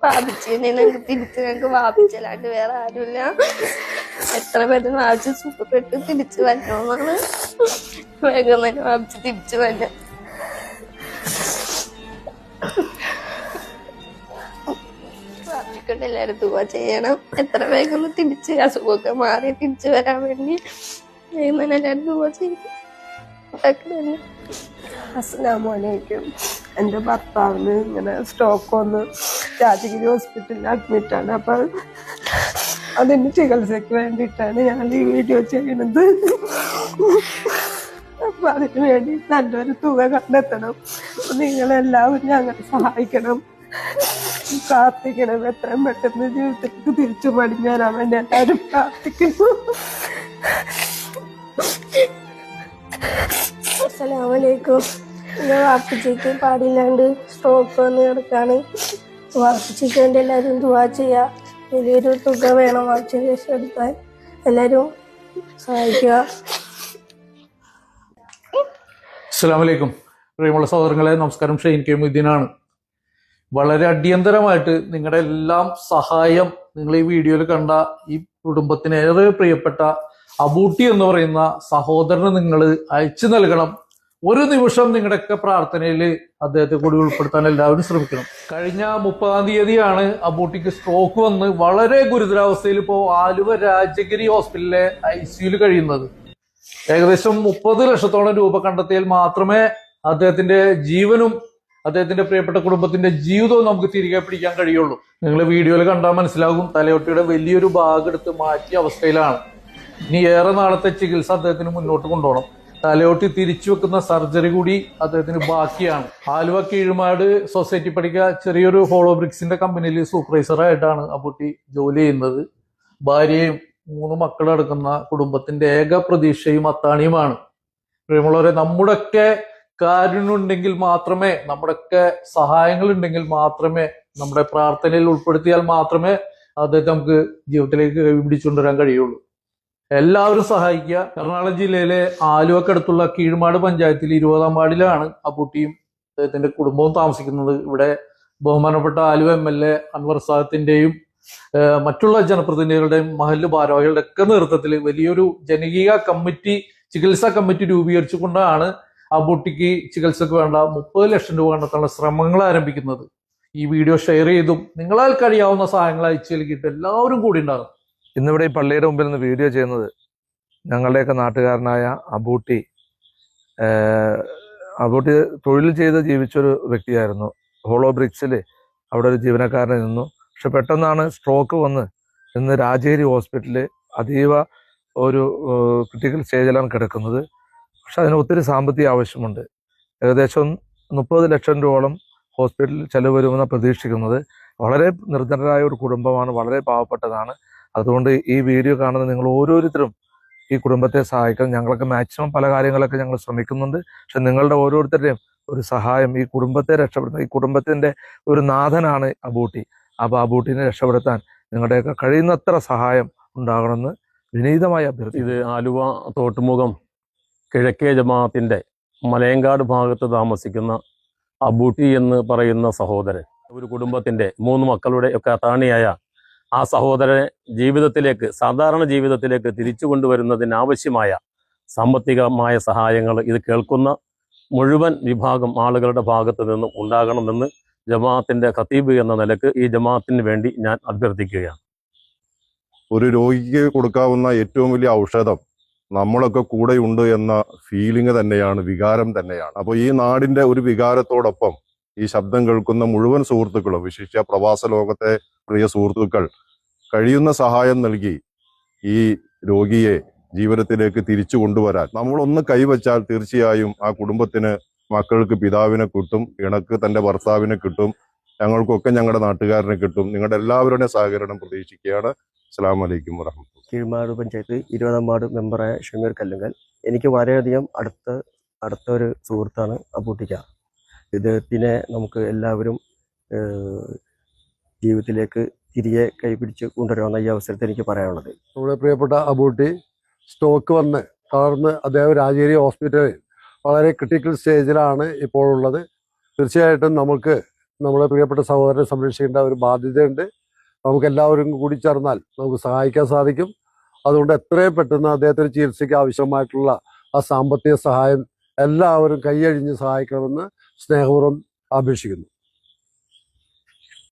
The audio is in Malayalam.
വാപിച്ചതിനെ ഞങ്ങൾക്ക് തിരിച്ച് ഞങ്ങൾക്ക് വാപിച്ചല്ലാണ്ട് വേറെ ആരുമില്ല. എത്ര പേര് വാപിച്ച് സുഖപ്പെട്ട് തിരിച്ചു വരണമെന്നാണ്. വേഗം തന്നെ വാപിച്ച് തിരിച്ചു വരാം. വാപിക്കൊണ്ട് എല്ലാവരും ദുആ ചെയ്യണം. എത്ര വേഗം തിരിച്ച് അസുഖമൊക്കെ മാറി തിരിച്ചു വരാൻ വേണ്ടി വേഗം തന്നെ എല്ലാവരും ദുആ ചെയ്യും. അസ്സലാമലൈക്കും. എൻ്റെ ഭർത്താവിന് ഇങ്ങനെ സ്ട്രോക്ക് വന്ന് രാജഗിരി ഹോസ്പിറ്റലിൽ അഡ്മിറ്റാണ്. അപ്പം അതിൻ്റെ ചികിത്സയ്ക്ക് വേണ്ടിയിട്ടാണ് ഞങ്ങൾ ഈ വീഡിയോ ചെയ്യുന്നത്. അപ്പം അതിന് വേണ്ടി നല്ലൊരു തുക കണ്ടെത്തണം. നിങ്ങളെല്ലാവരും ഞങ്ങളെ സഹായിക്കണം, പ്രാർത്ഥിക്കണം. എത്രയും പെട്ടെന്ന് ജീവിതത്തിലേക്ക് തിരിച്ചു പടിഞ്ഞാറാൻ വേണ്ടി എല്ലാവരും പ്രാർത്ഥിക്കുന്നു. അസ്സലാമലൈക്കും. എൻ്റെ വാപ്പിച്ചയ്ക്ക് പാടില്ലാണ്ട് സ്ട്രോക്ക് വന്ന് കിടക്കാണ്. വാപ്പിച്ചയ്ക്ക് വേണ്ടി എല്ലാവരും ദുആ ചെയ്യുക. വലിയൊരു തുക വേണം വാപ്പിച്ചയ്ക്ക് രക്ഷപ്പെടുത്താൻ. എല്ലാവരും സഹായിക്കുക. അസ്സലാമലൈക്കും. പ്രിയമുള്ള സഹോദരങ്ങളെ, നമസ്കാരം. ഷെയ്ൻ കെ മൊയ്തീനാണ്. വളരെ അടിയന്തരമായിട്ട് നിങ്ങളുടെ എല്ലാം സഹായം നിങ്ങൾ ഈ വീഡിയോയിൽ കണ്ട ഈ കുടുംബത്തിന് ഏറെ പ്രിയപ്പെട്ട അബൂട്ടി എന്ന് പറയുന്ന സഹോദരന് നിങ്ങൾ അയച്ചു നൽകണം. ഒരു നിമിഷം നിങ്ങളുടെയൊക്കെ പ്രാർത്ഥനയിൽ അദ്ദേഹത്തെ കൂടി ഉൾപ്പെടുത്താൻ എല്ലാവരും ശ്രമിക്കണം. കഴിഞ്ഞ 30-ാം തീയതിയാണ് അബൂട്ടിക്ക് സ്ട്രോക്ക് വന്ന് വളരെ ഗുരുതരാവസ്ഥയിൽ ഇപ്പോൾ ആലുവ രാജഗിരി ഹോസ്പിറ്റലിലെ ICUയിൽ കഴിയുന്നത്. ഏകദേശം 30 ലക്ഷത്തോളം രൂപ കണ്ടെത്തിയാൽ മാത്രമേ അദ്ദേഹത്തിന്റെ ജീവനും അദ്ദേഹത്തിന്റെ പ്രിയപ്പെട്ട കുടുംബത്തിന്റെ ജീവിതവും നമുക്ക് തിരികെ പിടിക്കാൻ കഴിയുള്ളൂ. നിങ്ങൾ വീഡിയോയിൽ കണ്ടാൽ മനസ്സിലാകും, തലയൊട്ടിയുടെ വലിയൊരു ഭാഗം എടുത്ത് മാറ്റിയ അവസ്ഥയിലാണ്. ഇനി ഏറെ നാളത്തെ ചികിത്സ അദ്ദേഹത്തിന് മുന്നോട്ട് കൊണ്ടുപോകണം. തലയോട്ടി തിരിച്ചു വെക്കുന്ന സർജറി കൂടി അദ്ദേഹത്തിന് ബാക്കിയാണ്. ആലുവ കീഴുമാട് സൊസൈറ്റി പഠിക്കുക ചെറിയൊരു ഹോളോ ബ്രിക്സിന്റെ കമ്പനിയിൽ സൂപ്പർവൈസറായിട്ടാണ് അബൂട്ടി ജോലി ചെയ്യുന്നത്. ഭാര്യയും 3 മക്കളടക്കുന്ന കുടുംബത്തിന്റെ ഏക പ്രതീക്ഷയും അത്താണിയുമാണ്. പ്രിയമുള്ളവരെ, നമ്മുടെയൊക്കെ കാരുണ്യമുണ്ടെങ്കിൽ മാത്രമേ, നമ്മുടെയൊക്കെ സഹായങ്ങൾ ഉണ്ടെങ്കിൽ മാത്രമേ, നമ്മുടെ പ്രാർത്ഥനയിൽ ഉൾപ്പെടുത്തിയാൽ മാത്രമേ അദ്ദേഹത്തെ നമുക്ക് ജീവിതത്തിലേക്ക് പിടിച്ചുകൊണ്ടുവരാൻ കഴിയുള്ളൂ. എല്ലാവരും സഹായിക്കുക. എറണാകുളം ജില്ലയിലെ ആലുവക്കടുത്തുള്ള കീഴ്മാട് പഞ്ചായത്തിൽ 20-ാം വാർഡിലാണ് അബൂട്ടിയും അദ്ദേഹത്തിന്റെ കുടുംബവും താമസിക്കുന്നത്. ഇവിടെ ബഹുമാനപ്പെട്ട ആലുവ MLA അൻവർ സാദത്തിന്റെയും മറ്റുള്ള ജനപ്രതിനിധികളുടെയും മഹല്ല് ഭാരവാഹികളുടെ ഒക്കെ നേതൃത്വത്തിൽ വലിയൊരു ജനകീയ കമ്മിറ്റി, ചികിത്സാ കമ്മിറ്റി രൂപീകരിച്ചുകൊണ്ടാണ് അബൂട്ടിക്ക് ചികിത്സക്ക് വേണ്ട 30 ലക്ഷം രൂപ കണ്ടെത്താനുള്ള ശ്രമങ്ങൾ ആരംഭിക്കുന്നത്. ഈ വീഡിയോ ഷെയർ ചെയ്തും നിങ്ങളാൽ കഴിയാവുന്ന സഹായങ്ങൾ അയച്ചു നൽകിയിട്ട് എല്ലാവരും കൂടി ഉണ്ടാകും. ഇന്നിവിടെ ഈ പള്ളിയുടെ മുമ്പിൽ നിന്ന് വീഡിയോ ചെയ്യുന്നത് ഞങ്ങളുടെയൊക്കെ നാട്ടുകാരനായ അബൂട്ടി. അബൂട്ടി തൊഴിൽ ചെയ്ത് ജീവിച്ചൊരു വ്യക്തിയായിരുന്നു. ഹോളോ ബ്രിക്സിൽ അവിടെ ഒരു ജീവനക്കാരനെ നിന്നു. പക്ഷെ പെട്ടെന്നാണ് സ്ട്രോക്ക് വന്ന് ഇന്ന് രാജഗിരി ഹോസ്പിറ്റലിൽ അതീവ ഒരു ക്രിട്ടിക്കൽ സ്റ്റേജിലാണ് കിടക്കുന്നത്. പക്ഷെ അതിന് ഒത്തിരി സാമ്പത്തിക ആവശ്യമുണ്ട്. ഏകദേശം 30 ലക്ഷം രൂപയോളം ഹോസ്പിറ്റലിൽ ചെലവ് വരുമെന്നാണ് പ്രതീക്ഷിക്കുന്നത്. വളരെ നിർധനരായ ഒരു കുടുംബമാണ്, വളരെ പാവപ്പെട്ടതാണ്. അതുകൊണ്ട് ഈ വീഡിയോ കാണുന്ന നിങ്ങൾ ഓരോരുത്തരും ഈ കുടുംബത്തെ സഹായിക്കണം. ഞങ്ങളൊക്കെ മാക്സിമം പല കാര്യങ്ങളൊക്കെ ഞങ്ങൾ ശ്രമിക്കുന്നുണ്ട്. പക്ഷെ നിങ്ങളുടെ ഓരോരുത്തരുടെയും ഒരു സഹായം ഈ കുടുംബത്തെ രക്ഷപ്പെടുത്തുന്ന, ഈ കുടുംബത്തിന്റെ ഒരു നാഥനാണ് അബൂട്ടി. അപ്പോൾ അബൂട്ടിനെ രക്ഷപ്പെടുത്താൻ നിങ്ങളുടെയൊക്കെ കഴിയുന്നത്ര സഹായം ഉണ്ടാകണമെന്ന് വിനീതമായി അഭ്യർത്ഥിക്കുന്നു. ഇത് ആലുവ തോട്ടുമുഖം കിഴക്കേ ജമാഅത്തിന്റെ മലയങ്കാട് ഭാഗത്ത് താമസിക്കുന്ന അബൂട്ടി എന്ന് പറയുന്ന സഹോദരൻ, ഒരു കുടുംബത്തിന്റെ 3 മക്കളുടെ ഒക്കെ അത്താണിയായ ആ സഹോദരനെ ജീവിതത്തിലേക്ക്, സാധാരണ ജീവിതത്തിലേക്ക് തിരിച്ചു കൊണ്ടുവരുന്നതിനാവശ്യമായ സാമ്പത്തികമായ സഹായങ്ങൾ ഇത് കേൾക്കുന്ന മുഴുവൻ വിഭാഗം ആളുകളുടെ ഭാഗത്ത് നിന്നും ഉണ്ടാകണമെന്ന് ജമാഅത്തിന്റെ ഖതീബ് എന്ന നിലക്ക് ഈ ജമാഅത്തിന് വേണ്ടി ഞാൻ അഭ്യർത്ഥിക്കുകയാണ്. ഒരു രോഗിക്ക് കൊടുക്കാവുന്ന ഏറ്റവും വലിയ ഔഷധം നമ്മളൊക്കെ കൂടെയുണ്ട് എന്ന ഫീലിംഗ് തന്നെയാണ്, വികാരം തന്നെയാണ്. അപ്പോൾ ഈ നാടിന്റെ ഒരു വികാരത്തോടൊപ്പം ഈ ശബ്ദം കേൾക്കുന്ന മുഴുവൻ സുഹൃത്തുക്കളും, വിശിഷ്യ പ്രവാസ ലോകത്തെ പ്രിയ സുഹൃത്തുക്കൾ കഴിയുന്ന സഹായം നൽകി ഈ രോഗിയെ ജീവിതത്തിലേക്ക് തിരിച്ചു കൊണ്ടുവരാൻ നമ്മളൊന്ന് കൈവച്ചാൽ തീർച്ചയായും ആ കുടുംബത്തിന്, മക്കൾക്ക് പിതാവിനെ കിട്ടും, ഇണക്ക് തന്റെ ഭർത്താവിനെ കിട്ടും, ഞങ്ങൾക്കൊക്കെ ഞങ്ങളുടെ നാട്ടുകാരനെ കിട്ടും. നിങ്ങളുടെ എല്ലാവരുടെയും സഹകരണം പ്രതീക്ഷിക്കുകയാണ്. അസ്സലാമു അലൈക്കും വറഹ്മത്തുള്ളാഹി. കീഴ്മാട് പഞ്ചായത്ത് 20-ാം വാർഡ് മെമ്പറായ ഷമീർ കല്ലുങ്കൽ. എനിക്ക് വളരെയധികം അടുത്ത ഒരു സുഹൃത്താണ് അബൂട്ടിക്ക. ഇദ്ദേഹത്തിനെ നമുക്ക് എല്ലാവരും ജീവിതത്തിലേക്ക് തിരികെ കൈപിടിച്ച് കൊണ്ടുവരാമെന്ന ഈ അവസരത്തിൽ എനിക്ക് പറയാനുള്ളത്, നമ്മുടെ പ്രിയപ്പെട്ട അബൂട്ടി സ്ട്രോക്ക് വന്ന് തളർന്ന് അദ്ദേഹം രാജഗിരി ഹോസ്പിറ്റലിൽ വളരെ ക്രിട്ടിക്കൽ സ്റ്റേജിലാണ് ഇപ്പോൾ ഉള്ളത്. തീർച്ചയായിട്ടും നമുക്ക് നമ്മളെ പ്രിയപ്പെട്ട സഹോദരനെ സംരക്ഷിക്കേണ്ട ഒരു ബാധ്യതയുണ്ട്. നമുക്ക് എല്ലാവരും കൂടി ചേർന്നാൽ നമുക്ക് സഹായിക്കാൻ സാധിക്കും. അതുകൊണ്ട് എത്രയും പെട്ടെന്ന് അദ്ദേഹത്തിന് ചികിത്സയ്ക്ക് ആവശ്യമായിട്ടുള്ള ആ സാമ്പത്തിക സഹായം എല്ലാവരും കൈയഴിഞ്ഞ് സഹായിക്കണമെന്ന് സ്നേഹപൂർവ്വം അപേക്ഷിക്കുന്നു.